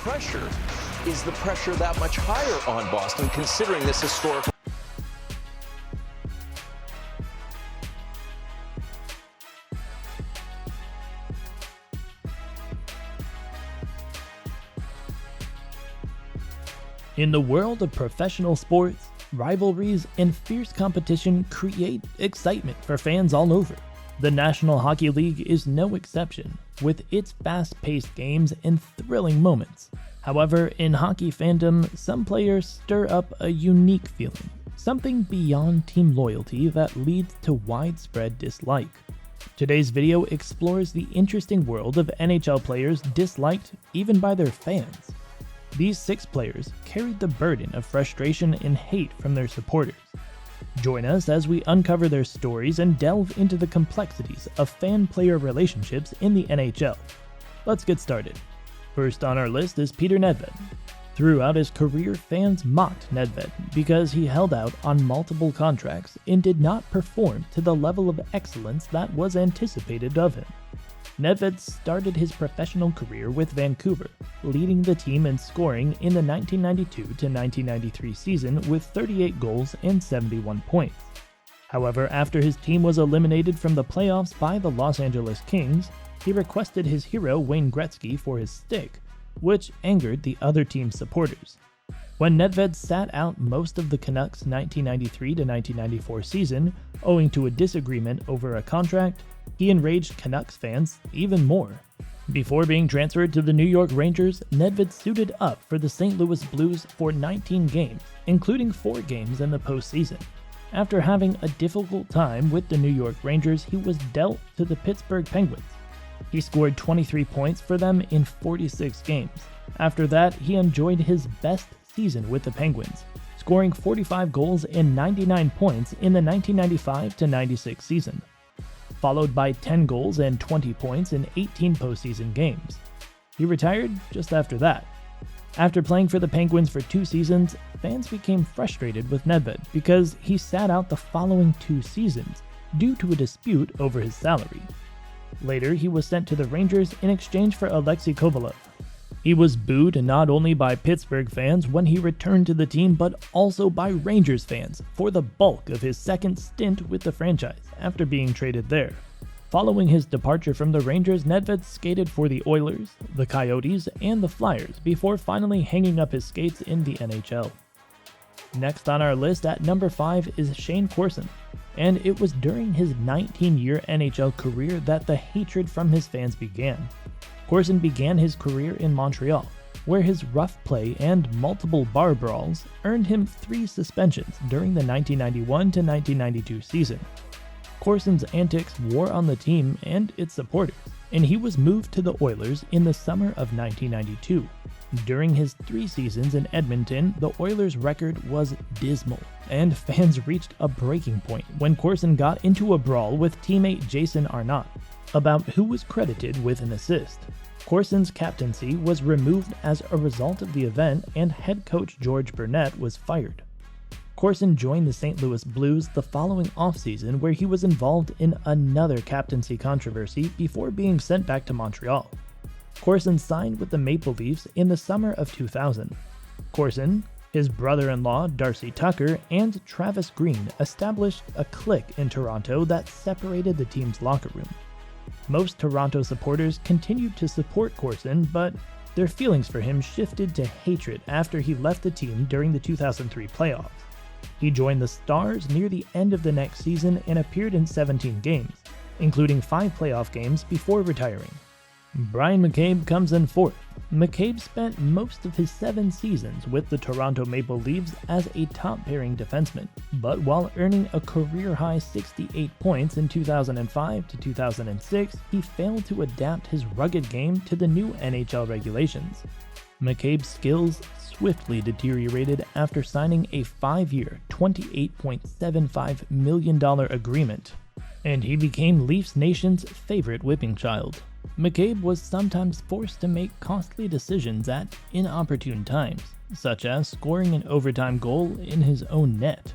pressure, is the pressure that much higher on Boston, considering this historical? In the world of professional sports, rivalries and fierce competition create excitement for fans all over. The National Hockey League is no exception, with its fast-paced games and thrilling moments. However, in hockey fandom, some players stir up a unique feeling, something beyond team loyalty that leads to widespread dislike. Today's video explores the interesting world of NHL players disliked even by their fans. These 6 players carried the burden of frustration and hate from their supporters. Join us as we uncover their stories and delve into the complexities of fan-player relationships in the NHL. Let's get started. First on our list is Petr Nedved. Throughout his career, fans mocked Nedved because he held out on multiple contracts and did not perform to the level of excellence that was anticipated of him. Nedved started his professional career with Vancouver, leading the team in scoring in the 1992-1993 season with 38 goals and 71 points. However, after his team was eliminated from the playoffs by the Los Angeles Kings, he requested his hero Wayne Gretzky for his stick, which angered the other team's supporters. When Nedved sat out most of the Canucks' 1993-1994 season, owing to a disagreement over a contract, he enraged Canucks fans even more. Before being transferred to the New York Rangers, Nedved suited up for the St. Louis Blues for 19 games, including 4 games in the postseason. After having a difficult time with the New York Rangers, he was dealt to the Pittsburgh Penguins. He scored 23 points for them in 46 games. After that, he enjoyed his best season with the Penguins, scoring 45 goals and 99 points in the 1995-96 season, followed by 10 goals and 20 points in 18 postseason games. He retired just after that. After playing for the Penguins for 2 seasons, fans became frustrated with Nedved because he sat out the following 2 seasons due to a dispute over his salary. Later, he was sent to the Rangers in exchange for Alexei Kovalev. He was booed not only by Pittsburgh fans when he returned to the team, but also by Rangers fans for the bulk of his second stint with the franchise after being traded there. Following his departure from the Rangers, Nedved skated for the Oilers, the Coyotes, and the Flyers before finally hanging up his skates in the NHL. Next on our list at number 5 is Shayne Corson, and it was during his 19-year NHL career that the hatred from his fans began. Corson began his career in Montreal, where his rough play and multiple bar brawls earned him 3 suspensions during the 1991-1992 season. Corson's antics wore on the team and its supporters, and he was moved to the Oilers in the summer of 1992. During his 3 seasons in Edmonton, the Oilers' record was dismal, and fans reached a breaking point when Corson got into a brawl with teammate Jason Arnott about who was credited with an assist. Corson's captaincy was removed as a result of the event, and head coach George Burnett was fired. Corson joined the St. Louis Blues the following offseason, where he was involved in another captaincy controversy before being sent back to Montreal. Corson signed with the Maple Leafs in the summer of 2000. Corson, his brother-in-law Darcy Tucker, and Travis Green established a clique in Toronto that separated the team's locker room. Most Toronto supporters continued to support Corson, but their feelings for him shifted to hatred after he left the team during the 2003 playoffs. He joined the Stars near the end of the next season and appeared in 17 games, including 5 playoff games before retiring. Bryan McCabe comes in 4th. McCabe spent most of his 7 seasons with the Toronto Maple Leafs as a top-pairing defenseman, but while earning a career-high 68 points in 2005 to 2006, he failed to adapt his rugged game to the new NHL regulations. McCabe's skills swiftly deteriorated after signing a 5-year, $28.75 million agreement, and he became Leafs Nation's favorite whipping child. McCabe was sometimes forced to make costly decisions at inopportune times, such as scoring an overtime goal in his own net.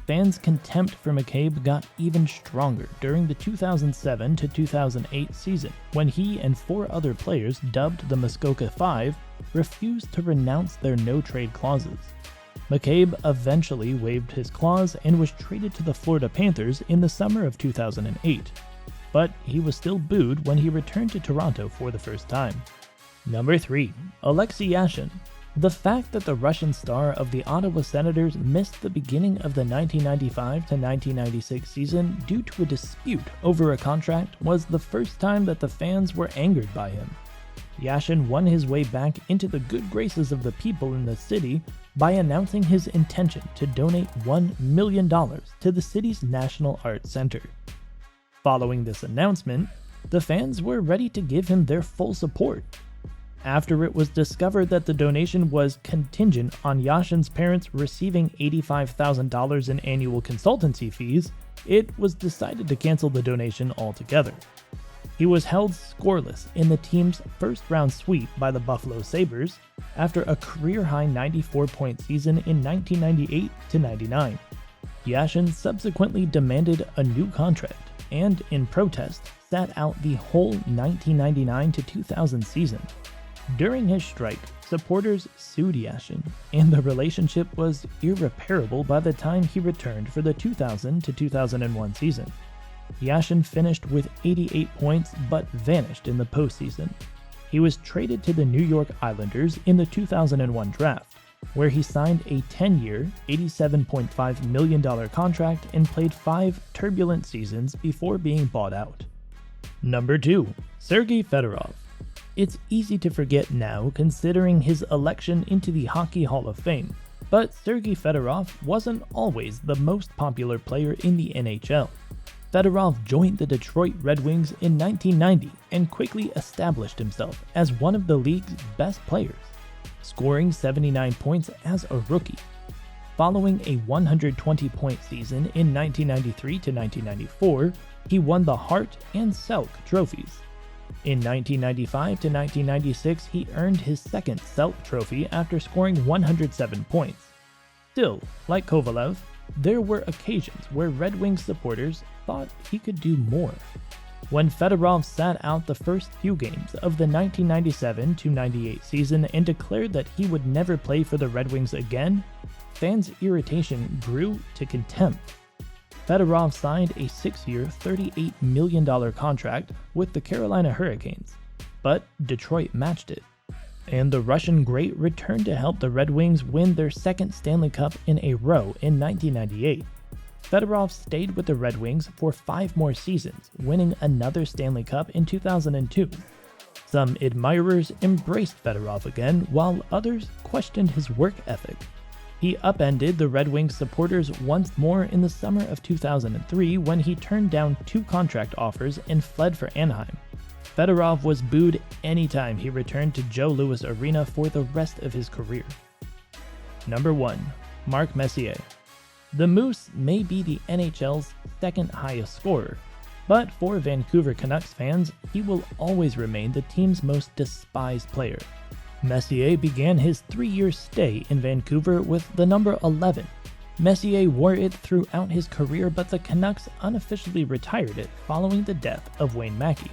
Fans' contempt for McCabe got even stronger during the 2007-2008 season, when he and 4 other players, dubbed the Muskoka Five, refused to renounce their no-trade clauses. McCabe eventually waived his clause and was traded to the Florida Panthers in the summer of 2008, but he was still booed when he returned to Toronto for the first time. Number 3. Alexei Yashin. The fact that the Russian star of the Ottawa Senators missed the beginning of the 1995 to 1996 season due to a dispute over a contract was the first time that the fans were angered by him. Yashin won his way back into the good graces of the people in the city by announcing his intention to donate $1 million to the city's National Arts Center. Following this announcement, the fans were ready to give him their full support. After it was discovered that the donation was contingent on Yashin's parents receiving $85,000 in annual consultancy fees, it was decided to cancel the donation altogether. He was held scoreless in the team's first-round sweep by the Buffalo Sabres after a career-high 94-point season in 1998-99. Yashin subsequently demanded a new contract and, in protest, sat out the whole 1999-2000 season. During his strike, supporters sued Yashin, and the relationship was irreparable by the time he returned for the 2000-2001 season. Yashin finished with 88 points but vanished in the postseason. He was traded to the New York Islanders in the 2001 draft, where he signed a 10-year, $87.5 million contract and played 5 turbulent seasons before being bought out. Number 2. Sergei Fedorov. It's easy to forget now considering his election into the Hockey Hall of Fame, but Sergei Fedorov wasn't always the most popular player in the NHL. Fedorov joined the Detroit Red Wings in 1990 and quickly established himself as one of the league's best players, scoring 79 points as a rookie. Following a 120-point season in 1993-1994, he won the Hart and Selk trophies. In 1995-1996, he earned his second Selk trophy after scoring 107 points. Still, like Kovalev, there were occasions where Red Wings supporters thought he could do more. When Fedorov sat out the first few games of the 1997-98 season and declared that he would never play for the Red Wings again, fans' irritation grew to contempt. Fedorov signed a 6-year, $38 million contract with the Carolina Hurricanes, but Detroit matched it, and the Russian great returned to help the Red Wings win their second Stanley Cup in a row in 1998. Fedorov stayed with the Red Wings for 5 more seasons, winning another Stanley Cup in 2002. Some admirers embraced Fedorov again, while others questioned his work ethic. He upended the Red Wings supporters once more in the summer of 2003 when he turned down 2 contract offers and fled for Anaheim. Fedorov was booed anytime he returned to Joe Louis Arena for the rest of his career. Number 1. Mark Messier. The Moose may be the NHL's second highest scorer, but for Vancouver Canucks fans, he will always remain the team's most despised player. Messier began his 3-year stay in Vancouver with the number 11. Messier wore it throughout his career, but the Canucks unofficially retired it following the death of Wayne Mackey.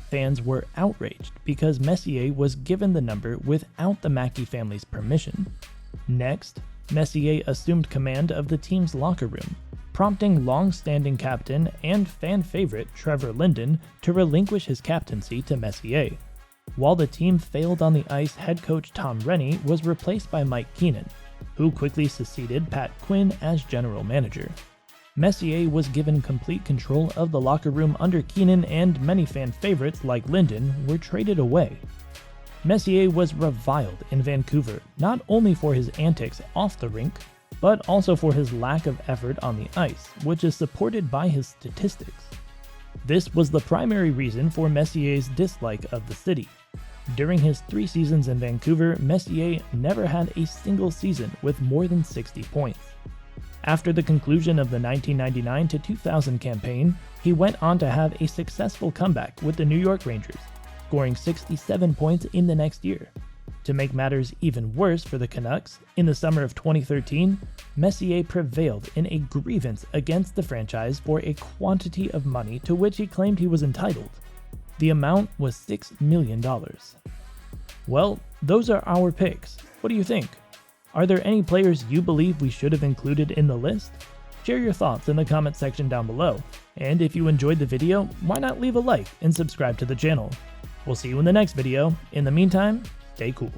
Fans were outraged because Messier was given the number without the Mackey family's permission. Next, Messier assumed command of the team's locker room, prompting long-standing captain and fan favorite Trevor Linden to relinquish his captaincy to Messier. While the team failed on the ice, head coach Tom Rennie was replaced by Mike Keenan, who quickly succeeded Pat Quinn as general manager. Messier was given complete control of the locker room under Keenan, and many fan favorites like Linden were traded away. Messier was reviled in Vancouver not only for his antics off the rink, but also for his lack of effort on the ice, which is supported by his statistics. This was the primary reason for Messier's dislike of the city. During his 3 seasons in Vancouver, Messier never had a single season with more than 60 points. After the conclusion of the 1999-2000 campaign, he went on to have a successful comeback with the New York Rangers, scoring 67 points in the next year. To make matters even worse for the Canucks, in the summer of 2013, Messier prevailed in a grievance against the franchise for a quantity of money to which he claimed he was entitled. The amount was $6 million. Well, those are our picks. What do you think? Are there any players you believe we should have included in the list? Share your thoughts in the comment section down below. And if you enjoyed the video, why not leave a like and subscribe to the channel? We'll see you in the next video. In the meantime, stay cool.